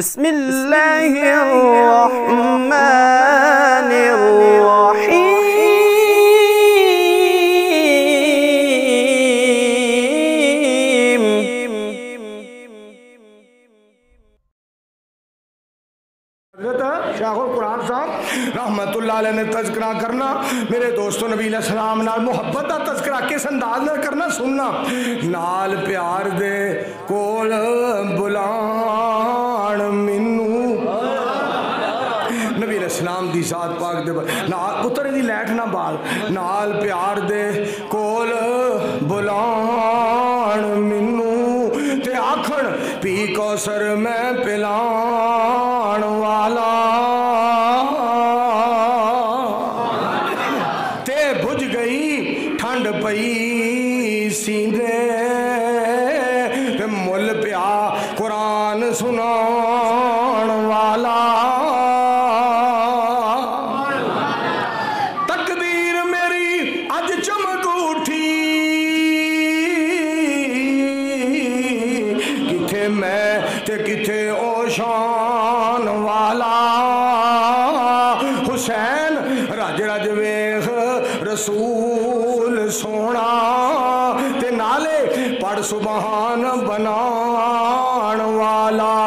بسم اللہ الرحمن الرحیم حضرت شیخ القرآن صاحب رحمت اللہ علیہ نے تذکرہ کرنا میرے دوستو نبی علیہ السلام نال محبت دا تذکرہ کس انداز میں کرنا سننا نال پیار دے کول بلان منو نبی علیہ السلام دی ذات پاک دے نال پتر دی لیٹ نہ بال نال پیار دے کول بلان منو تے آکھن پی کوثر میں پلان والا تے بجھ گئی ٹھنڈ پئی سیندے تے مل پیا قرآن سنان والا تقدیر میری اج چمک اٹھی کتھے میں تے کتھے او شان والا حسین رج رج ویخ رسول سونا تے نالے پڑھ سبحان بنان والا